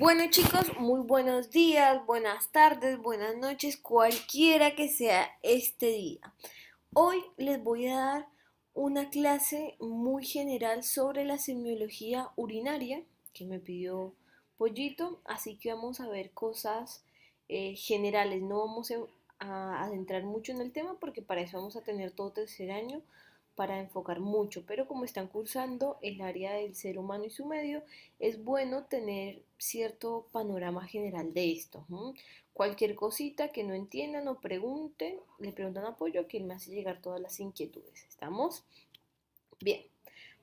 Bueno chicos, muy buenos días, buenas tardes, buenas noches, cualquiera que sea este día. Hoy les voy a dar una clase muy general sobre la semiología urinaria que me pidió Pollito, así que vamos a ver cosas generales, no vamos a adentrar mucho en el tema porque para eso vamos a tener todo tercer año para enfocar mucho, pero como están cursando el área del ser humano y su medio, es bueno tener cierto panorama general de esto. Cualquier cosita que no entiendan o pregunten, le preguntan apoyo que él me hace llegar todas las inquietudes. ¿Estamos? Bien.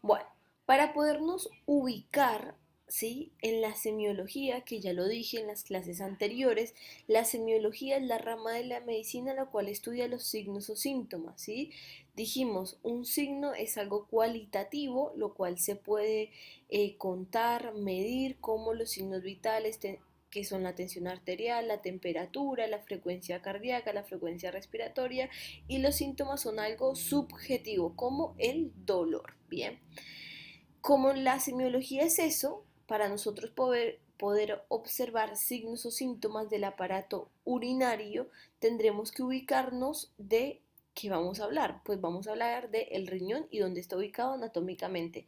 Bueno, para podernos ubicar, ¿sí? En la semiología, que ya lo dije en las clases anteriores, la semiología es la rama de la medicina la cual estudia los signos o síntomas, ¿sí? Dijimos, un signo es algo cualitativo, lo cual se puede contar, medir, como los signos vitales, que son la tensión arterial, la temperatura, la frecuencia cardíaca, la frecuencia respiratoria, y los síntomas son algo subjetivo, como el dolor. Bien, como la semiología es eso, para nosotros poder observar signos o síntomas del aparato urinario, tendremos que ubicarnos de qué vamos a hablar. Pues vamos a hablar del riñón y dónde está ubicado anatómicamente.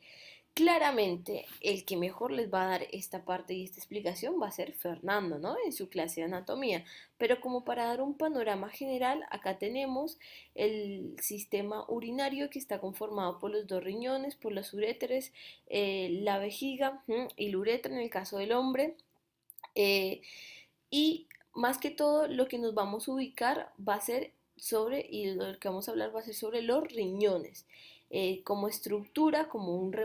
Claramente, el que mejor les va a dar esta parte y esta explicación va a ser Fernando, ¿no? En su clase de anatomía. Pero como para dar un panorama general, acá tenemos el sistema urinario que está conformado por los dos riñones, por los uréteres, la vejiga y la uretra en el caso del hombre. eh, y más que todo, lo que nos vamos a ubicar va a ser sobre, y lo que vamos a hablar va a ser sobre los riñones. Como estructura, como un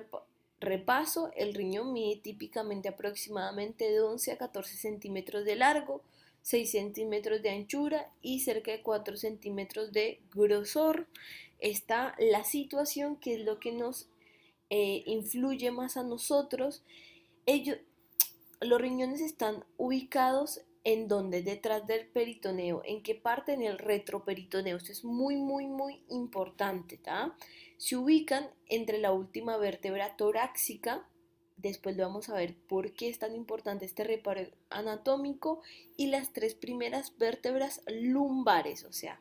repaso, el riñón mide típicamente aproximadamente de 11 a 14 centímetros de largo, 6 centímetros de anchura y cerca de 4 centímetros de grosor. Está la situación, que es lo que nos influye más a nosotros. Ellos, los riñones están ubicados en donde, detrás del peritoneo, en qué parte, en el retroperitoneo. Esto es muy, muy, muy importante, ¿tá? Se ubican entre la última vértebra torácica, después lo vamos a ver por qué es tan importante este reparo anatómico, y las tres primeras vértebras lumbares, o sea,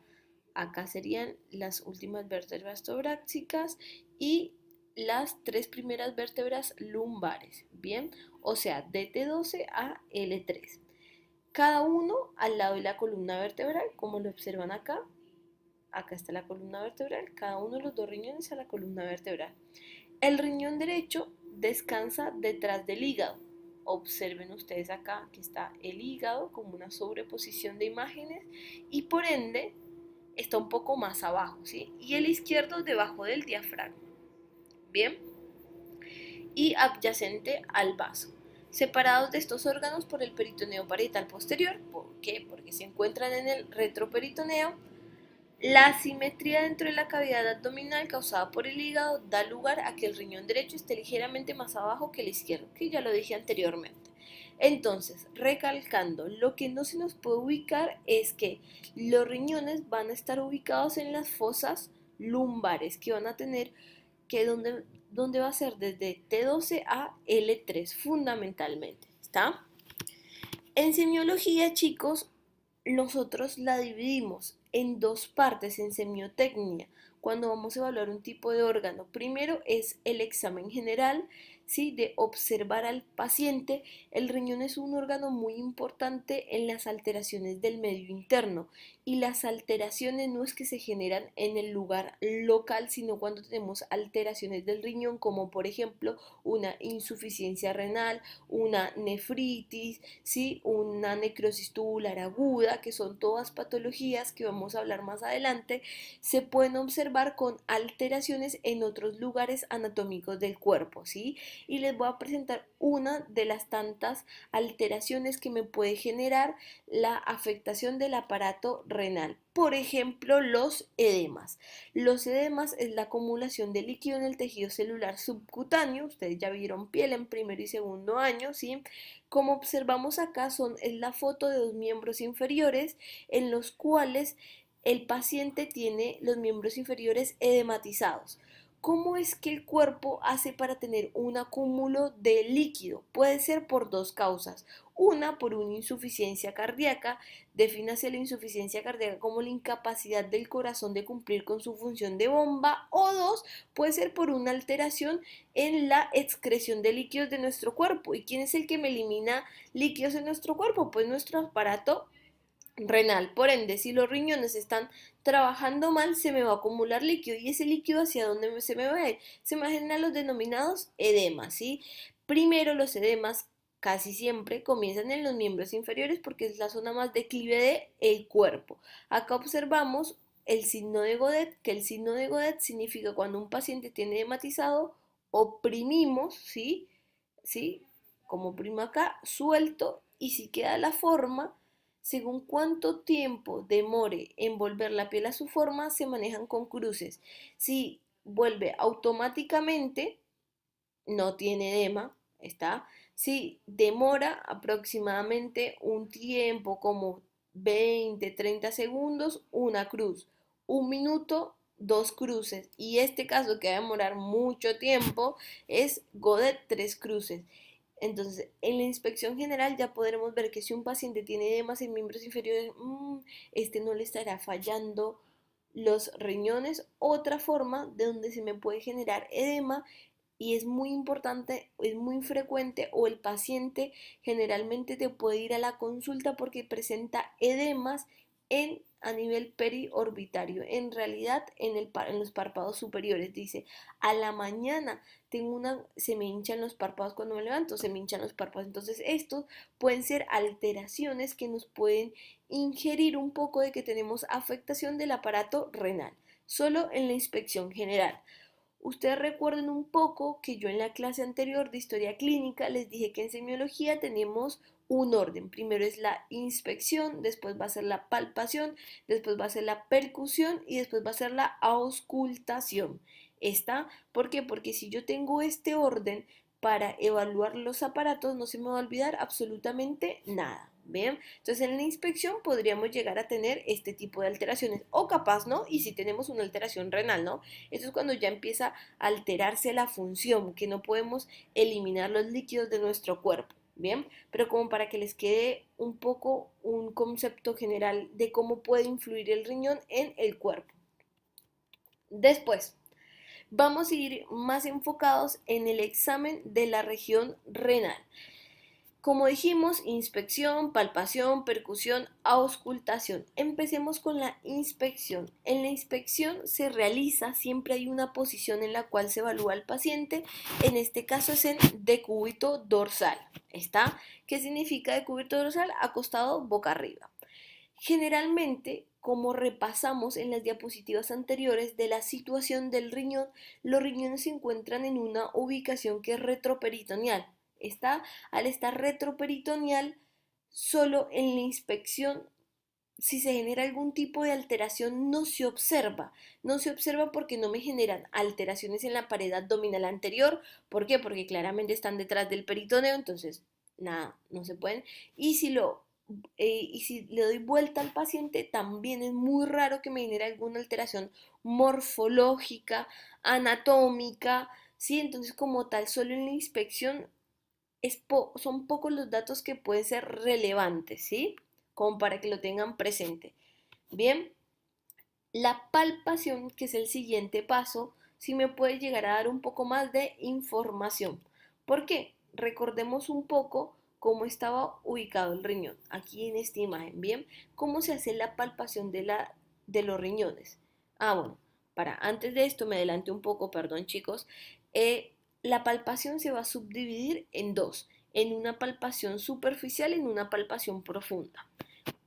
acá serían las últimas vértebras torácicas y las tres primeras vértebras lumbares, ¿bien? O sea, de T12 a L3. Cada uno al lado de la columna vertebral, como lo observan acá. Acá está la columna vertebral, cada uno de los dos riñones a la columna vertebral. El riñón derecho descansa detrás del hígado. Observen ustedes acá que está el hígado como una sobreposición de imágenes y por ende está un poco más abajo, ¿sí? Y el izquierdo debajo del diafragma. Bien, y adyacente al vaso, separados de estos órganos por el peritoneo parietal posterior. ¿Por qué? Porque se encuentran en el retroperitoneo. La asimetría dentro de la cavidad abdominal causada por el hígado da lugar a que el riñón derecho esté ligeramente más abajo que el izquierdo, que ya lo dije anteriormente. Entonces, recalcando, lo que no se nos puede ubicar es que los riñones van a estar ubicados en las fosas lumbares, que van a tener que donde va a ser desde T12 a L3 fundamentalmente. ¿Está? En semiología, chicos, nosotros la dividimos en dos partes en semiotecnia cuando vamos a evaluar un tipo de órgano. Primero es el examen general, ¿sí? De observar al paciente. El riñón es un órgano muy importante en las alteraciones del medio interno, y las alteraciones no es que se generan en el lugar local, sino cuando tenemos alteraciones del riñón, como por ejemplo una insuficiencia renal, una nefritis, ¿sí? Una necrosis tubular aguda, que son todas patologías que vamos a hablar más adelante, se pueden observar con alteraciones en otros lugares anatómicos del cuerpo, ¿sí? Y les voy a presentar una de las tantas alteraciones que me puede generar la afectación del aparato renal. Por ejemplo, los edemas. Los edemas es la acumulación de líquido en el tejido celular subcutáneo. Ustedes ya vieron piel en primero y segundo año, ¿sí? Como observamos acá, es la foto de dos miembros inferiores en los cuales el paciente tiene los miembros inferiores edematizados. ¿Cómo es que el cuerpo hace para tener un acúmulo de líquido? Puede ser por dos causas. Una, por una insuficiencia cardíaca. Defínase la insuficiencia cardíaca como la incapacidad del corazón de cumplir con su función de bomba. O dos, puede ser por una alteración en la excreción de líquidos de nuestro cuerpo. ¿Y quién es el que me elimina líquidos en nuestro cuerpo? Pues nuestro aparato renal. Por ende, si los riñones están trabajando mal, se me va a acumular líquido. ¿Y ese líquido hacia dónde se me va a ir? Se me van a generar los denominados edemas, ¿sí? Primero, los edemas casi siempre comienzan en los miembros inferiores porque es la zona más declive del cuerpo. Acá observamos el signo de Godet, que el signo de Godet significa cuando un paciente tiene edematizado, oprimimos, ¿sí? ¿Sí? Como oprimo acá, suelto, y si queda la forma, según cuánto tiempo demore en volver la piel a su forma, se manejan con cruces. Si vuelve automáticamente, no tiene edema, ¿está? Si demora aproximadamente un tiempo como 20, 30 segundos, una cruz. Un minuto, dos cruces. Y este caso que va a demorar mucho tiempo es Godet, tres cruces. Entonces, en la inspección general ya podremos ver que si un paciente tiene edemas en miembros inferiores, este no le estará fallando los riñones. Otra forma de donde se me puede generar edema, y es muy importante, es muy frecuente, o el paciente generalmente te puede ir a la consulta porque presenta edemas a nivel periorbitario, en realidad en los párpados superiores. Dice, a la mañana se me hinchan los párpados cuando me levanto, se me hinchan los párpados. Entonces estos pueden ser alteraciones que nos pueden ingerir un poco de que tenemos afectación del aparato renal, solo en la inspección general. Ustedes recuerden un poco que yo en la clase anterior de historia clínica les dije que en semiología tenemos un orden. Primero es la inspección, después va a ser la palpación, después va a ser la percusión y después va a ser la auscultación. ¿Está? ¿Por qué? Porque si yo tengo este orden para evaluar los aparatos, no se me va a olvidar absolutamente nada. ¿Bien? Entonces en la inspección podríamos llegar a tener este tipo de alteraciones, o capaz no, y si tenemos una alteración renal, ¿no? Esto es cuando ya empieza a alterarse la función, que no podemos eliminar los líquidos de nuestro cuerpo. Bien, pero como para que les quede un poco un concepto general de cómo puede influir el riñón en el cuerpo. Después, vamos a ir más enfocados en el examen de la región renal. Como dijimos, inspección, palpación, percusión, auscultación. Empecemos con la inspección. En la inspección se realiza, siempre hay una posición en la cual se evalúa al paciente. En este caso es en decúbito dorsal. ¿Está? ¿Qué significa decúbito dorsal? Acostado boca arriba. Generalmente, como repasamos en las diapositivas anteriores de la situación del riñón, los riñones se encuentran en una ubicación que es retroperitoneal. Al estar retroperitoneal, solo en la inspección, si se genera algún tipo de alteración, no se observa. No se observa porque no me generan alteraciones en la pared abdominal anterior. ¿Por qué? Porque claramente están detrás del peritoneo, entonces nada, no se pueden. Y si le doy vuelta al paciente, también es muy raro que me genere alguna alteración morfológica, anatómica, ¿sí? Entonces, como tal, solo en la inspección son pocos los datos que pueden ser relevantes, ¿sí? Como para que lo tengan presente. Bien, la palpación, que es el siguiente paso, sí me puede llegar a dar un poco más de información. ¿Por qué? Recordemos un poco cómo estaba ubicado el riñón, aquí en esta imagen, ¿bien? ¿Cómo se hace la palpación de los riñones? Bueno, antes de esto me adelanté un poco, perdón chicos. La palpación se va a subdividir en dos, en una palpación superficial y en una palpación profunda.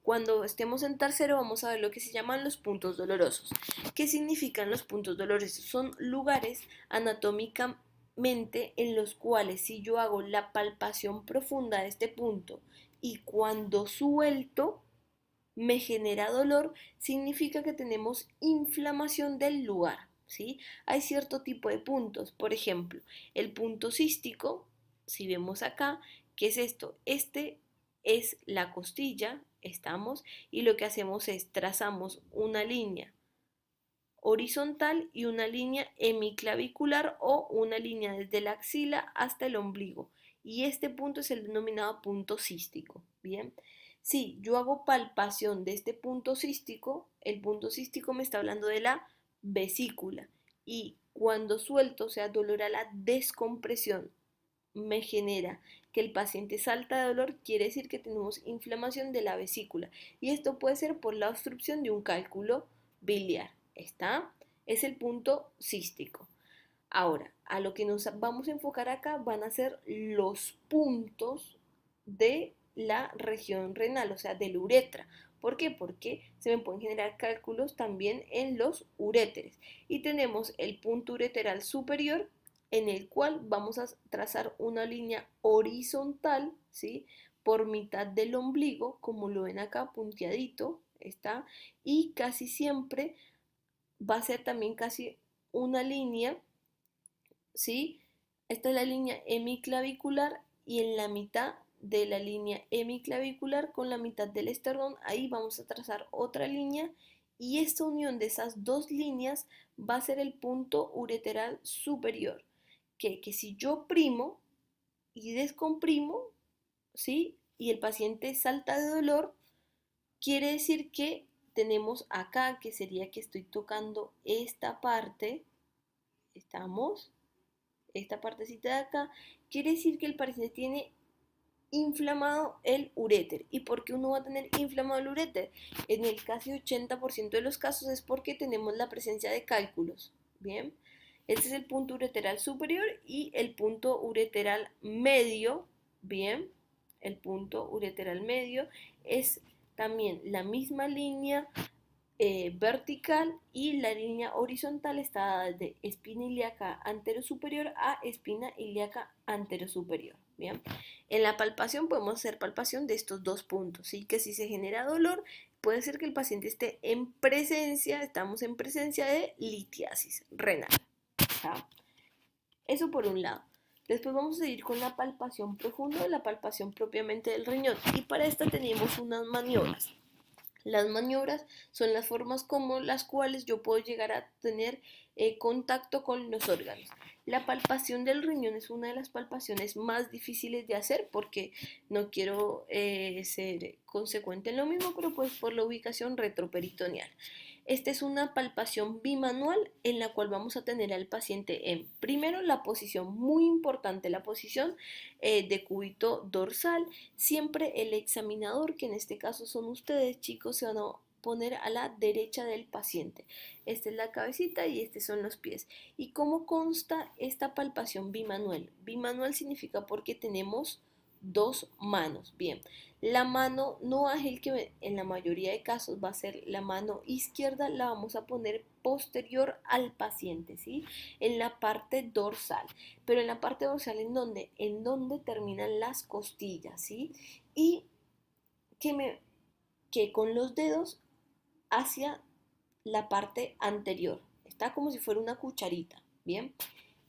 Cuando estemos en tercero vamos a ver lo que se llaman los puntos dolorosos. ¿Qué significan los puntos dolorosos? Son lugares anatómicamente en los cuales si yo hago la palpación profunda de este punto y cuando suelto me genera dolor, significa que tenemos inflamación del lugar, ¿sí? Hay cierto tipo de puntos, por ejemplo, el punto cístico, si vemos acá, ¿qué es esto? Este es la costilla, estamos, y lo que hacemos es trazamos una línea horizontal y una línea hemiclavicular o una línea desde la axila hasta el ombligo. Y este punto es el denominado punto cístico. Bien, si yo hago palpación de este punto cístico, el punto cístico me está hablando de la vesícula. Y cuando suelto, o sea, dolor a la descompresión, me genera que el paciente salta de dolor, quiere decir que tenemos inflamación de la vesícula. Y esto puede ser por la obstrucción de un cálculo biliar. ¿Está? Es el punto cístico. Ahora, a lo que nos vamos a enfocar acá van a ser los puntos de la región renal, o sea, de la uretra. ¿Por qué? Porque se me pueden generar cálculos también en los uréteres. Y tenemos el punto ureteral superior, en el cual vamos a trazar una línea horizontal, ¿sí? Por mitad del ombligo, como lo ven acá, punteadito, ¿está? Y casi siempre va a ser también casi una línea, ¿sí? Esta es la línea hemiclavicular y en la mitad de la línea hemiclavicular con la mitad del esternón, ahí vamos a trazar otra línea y esta unión de esas dos líneas va a ser el punto ureteral superior, que si yo primo y descomprimo, ¿sí? Y el paciente salta de dolor, quiere decir que tenemos acá, que sería que estoy tocando esta parte, estamos, esta partecita de acá, quiere decir que el paciente tiene inflamado el uréter. ¿Y por qué uno va a tener inflamado el uréter? En el casi 80% de los casos es porque tenemos la presencia de cálculos. Bien, este es el punto ureteral superior y el punto ureteral medio. Bien, el punto ureteral medio es también la misma línea vertical y la línea horizontal está de espina ilíaca anterosuperior a espina ilíaca anterosuperior. Bien, en la palpación podemos hacer palpación de estos dos puntos, ¿sí? Que si se genera dolor, puede ser que el paciente esté en presencia, estamos en presencia de litiasis renal. ¿Tá? Eso por un lado. Después vamos a ir con la palpación profunda, la palpación propiamente del riñón. Y para esta tenemos unas maniobras. Las maniobras son las formas como las cuales yo puedo llegar a tener contacto con los órganos. La palpación del riñón es una de las palpaciones más difíciles de hacer porque no quiero ser consecuente en lo mismo, pero pues por la ubicación retroperitoneal. Esta es una palpación bimanual en la cual vamos a tener al paciente en, primero, la posición muy importante, la posición de cúbito dorsal. Siempre el examinador, que en este caso son ustedes, chicos, se van a poner a la derecha del paciente. Esta es la cabecita y estos son los pies. ¿Y cómo consta esta palpación bimanual? Bimanual significa porque tenemos dos manos. Bien, la mano no ágil, que en la mayoría de casos va a ser la mano izquierda, la vamos a poner posterior al paciente, ¿sí? En la parte dorsal. Pero en la parte dorsal, en donde terminan las costillas, ¿sí? Y que con los dedos hacia la parte anterior. Está como si fuera una cucharita, ¿bien?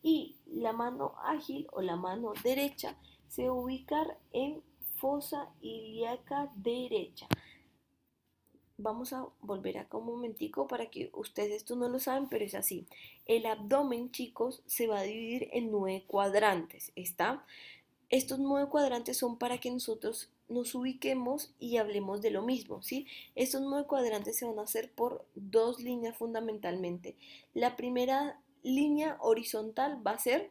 Y la mano ágil o la mano derecha se va a ubicar en fosa ilíaca derecha. Vamos a volver acá un momentico para que ustedes esto no lo saben, pero es así. El abdomen, chicos, se va a dividir en 9 cuadrantes, ¿está? Estos 9 cuadrantes son para que nosotros nos ubiquemos y hablemos de lo mismo, ¿sí? Estos 9 cuadrantes se van a hacer por dos líneas fundamentalmente. La primera línea horizontal va a ser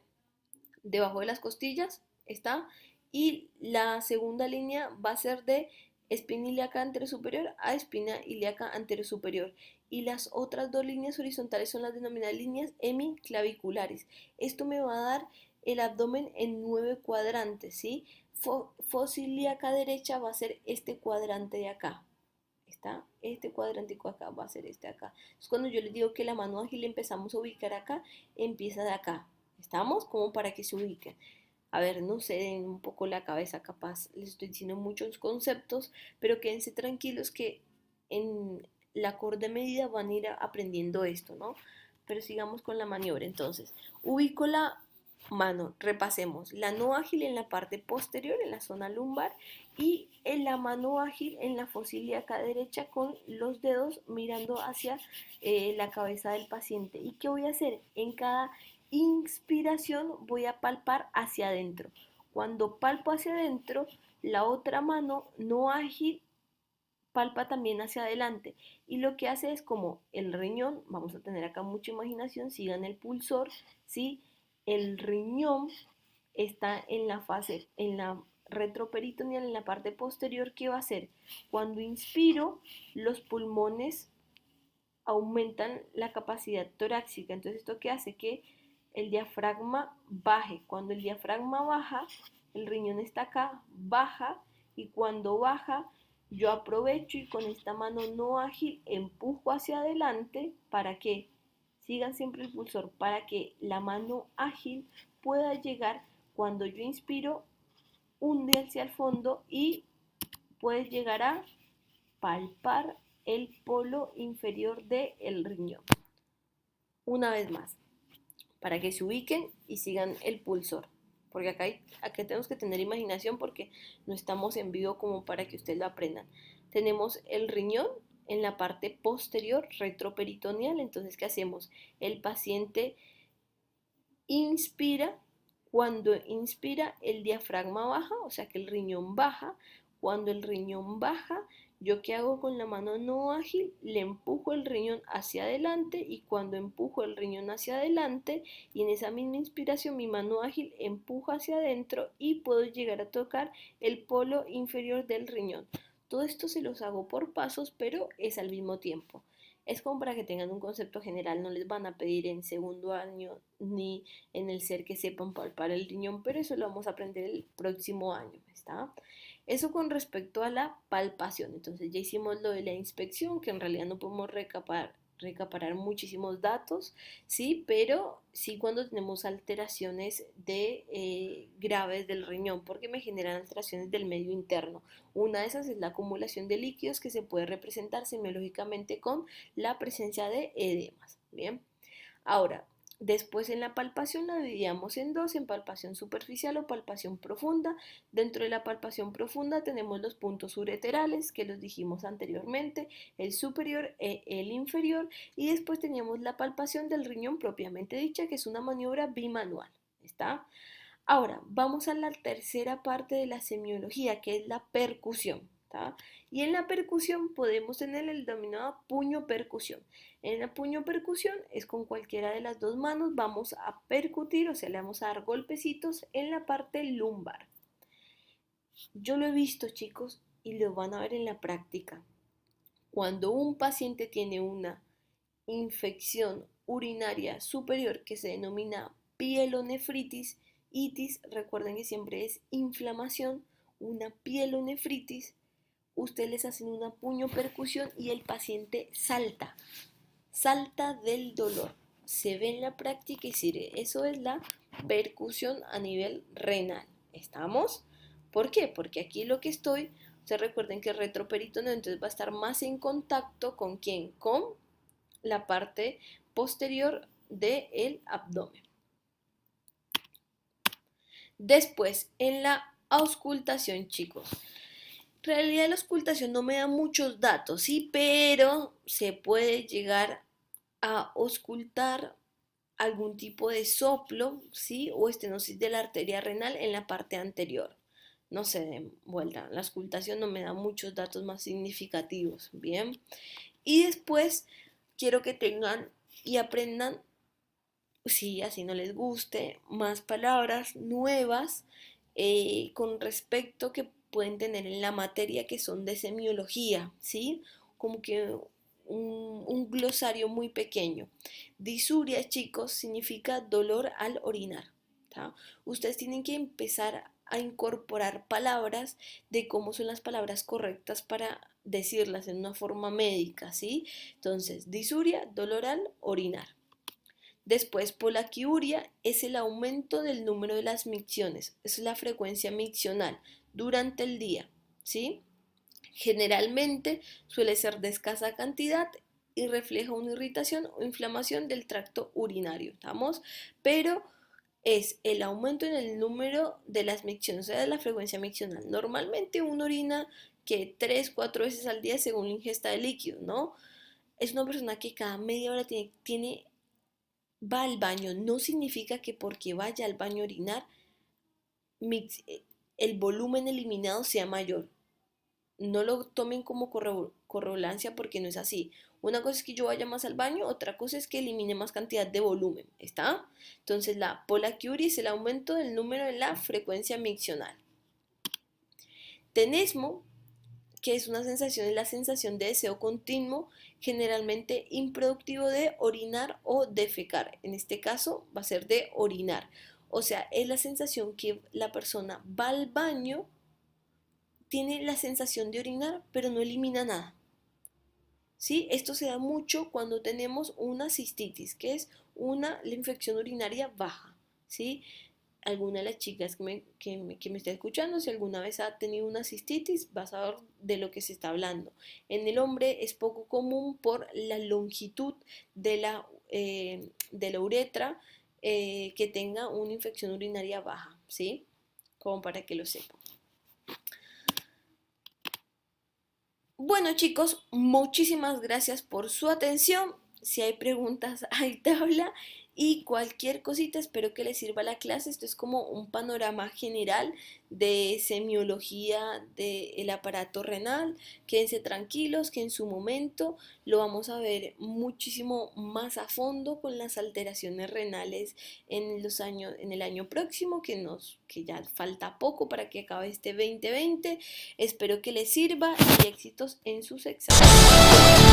debajo de las costillas, ¿está? Y la segunda línea va a ser de espina ilíaca anterosuperior a espina ilíaca anterosuperior. Y las otras dos líneas horizontales son las denominadas líneas hemiclaviculares. Esto me va a dar el abdomen en 9 cuadrantes, ¿sí? Fosa ilíaca derecha va a ser este cuadrante de acá. ¿Está? Este cuadrántico acá va a ser este acá. Entonces, cuando yo les digo que la mano ágil empezamos a ubicar acá, empieza de acá. ¿Estamos? Como para que se ubiquen. A ver, no sé, den un poco la cabeza, capaz les estoy diciendo muchos conceptos, pero quédense tranquilos que en la corta medida van a ir aprendiendo esto, ¿no? Pero sigamos con la maniobra. Entonces, ubico la mano. Repasemos, la no ágil en la parte posterior, en la zona lumbar, y en la mano ágil en la fosa ilíaca derecha con los dedos mirando hacia la cabeza del paciente. ¿Y qué voy a hacer? En cada inspiración voy a palpar hacia adentro. Cuando palpo hacia adentro, la otra mano no ágil palpa también hacia adelante y lo que hace es como el riñón, vamos a tener acá mucha imaginación, sigan el pulsor, ¿sí? El riñón está en la fase, en la retroperitoneal, en la parte posterior. ¿Qué va a hacer? Cuando inspiro, los pulmones aumentan la capacidad torácica, entonces esto qué hace que el diafragma baje. Cuando el diafragma baja, el riñón está acá, baja, y cuando baja yo aprovecho y con esta mano no ágil empujo hacia adelante para que, sigan siempre el pulsor, para que la mano ágil pueda llegar cuando yo inspiro, hunde hacia el fondo y puedes llegar a palpar el polo inferior del riñón. Una vez más, para que se ubiquen y sigan el pulsor. Porque acá tenemos que tener imaginación porque no estamos en vivo como para que ustedes lo aprendan. Tenemos el riñón en la parte posterior retroperitoneal. Entonces, ¿qué hacemos? El paciente inspira. Cuando inspira, el diafragma baja, o sea que el riñón baja. Cuando el riñón baja, ¿yo qué hago con la mano no ágil? Le empujo el riñón hacia adelante y cuando empujo el riñón hacia adelante y en esa misma inspiración mi mano ágil empuja hacia adentro y puedo llegar a tocar el polo inferior del riñón. Todo esto se los hago por pasos, pero es al mismo tiempo. Es como para que tengan un concepto general, no les van a pedir en segundo año ni en el ser que sepan palpar el riñón, pero eso lo vamos a aprender el próximo año, ¿está? Eso con respecto a la palpación. Entonces ya hicimos lo de la inspección, que en realidad no podemos recaparar muchísimos datos, ¿sí? Pero sí cuando tenemos alteraciones graves del riñón, porque me generan alteraciones del medio interno. Una de esas es la acumulación de líquidos que se puede representar semiológicamente con la presencia de edemas. Bien, ahora, después en la palpación la dividíamos en dos, en palpación superficial o palpación profunda. Dentro de la palpación profunda tenemos los puntos ureterales, que los dijimos anteriormente, el superior e el inferior, y después teníamos la palpación del riñón propiamente dicha, que es una maniobra bimanual. ¿Está? Ahora, vamos a la tercera parte de la semiología, que es la percusión. ¿Tá? Y en la percusión podemos tener el denominado puño percusión. En la puño percusión es con cualquiera de las dos manos, vamos a percutir, o sea, le vamos a dar golpecitos en la parte lumbar. Yo lo he visto, chicos, y lo van a ver en la práctica. Cuando un paciente tiene una infección urinaria superior que se denomina pielonefritis, itis, recuerden que siempre es inflamación, una pielonefritis, ustedes les hacen una puño percusión y el paciente salta del dolor. Se ve en la práctica y sirve. Eso es la percusión a nivel renal. ¿Estamos? ¿Por qué? Porque aquí lo que ustedes recuerden que el retroperitoneo entonces va a estar más en contacto con ¿quién? Con la parte posterior del abdomen. Después, en la auscultación, chicos. En realidad la auscultación no me da muchos datos, sí, pero se puede llegar a auscultar algún tipo de soplo, sí, o estenosis de la arteria renal en la parte anterior. No sé, de vuelta, la auscultación no me da muchos datos más significativos, bien. Y después quiero que tengan y aprendan, si así no les guste, más palabras nuevas con respecto que pueden tener en la materia que son de semiología, ¿sí? Como que un glosario muy pequeño. Disuria, chicos, significa dolor al orinar. ¿Tá? Ustedes tienen que empezar a incorporar palabras de cómo son las palabras correctas para decirlas en una forma médica, ¿sí? Entonces, disuria, dolor al orinar. Después, polaquiuria es el aumento del número de las micciones, es la frecuencia miccional durante el día, ¿sí? Generalmente suele ser de escasa cantidad y refleja una irritación o inflamación del tracto urinario, ¿estamos? Pero es el aumento en el número de las micciones, o sea, de la frecuencia miccional. Normalmente uno orina que 3, 4 veces al día según la ingesta de líquidos, ¿no? Es una persona que cada media hora va al baño. No significa que porque vaya al baño a orinar, el volumen eliminado sea mayor. No lo tomen como correlancia porque no es así. Una cosa es que yo vaya más al baño, otra cosa es que elimine más cantidad de volumen, ¿está? Entonces la polaquiuria es el aumento del número de la frecuencia miccional. Tenesmo, que es una sensación, es la sensación de deseo continuo, generalmente improductivo de orinar o defecar. En este caso va a ser de orinar. O sea, es la sensación que la persona va al baño, tiene la sensación de orinar, pero no elimina nada. ¿Sí? Esto se da mucho cuando tenemos una cistitis, que es la infección urinaria baja. ¿Sí? Alguna de las chicas que me está escuchando, si alguna vez ha tenido una cistitis, va a saber de lo que se está hablando. En el hombre es poco común por la longitud de la uretra, que tenga una infección urinaria baja, ¿sí? Como para que lo sepan. Bueno chicos, muchísimas gracias por su atención. Si hay preguntas, hay tabla y cualquier cosita, espero que les sirva la clase. Esto es como un panorama general de semiología del aparato renal. Quédense tranquilos que en su momento lo vamos a ver muchísimo más a fondo con las alteraciones renales en el año próximo, que ya falta poco para que acabe este 2020. Espero que les sirva y éxitos en sus exámenes.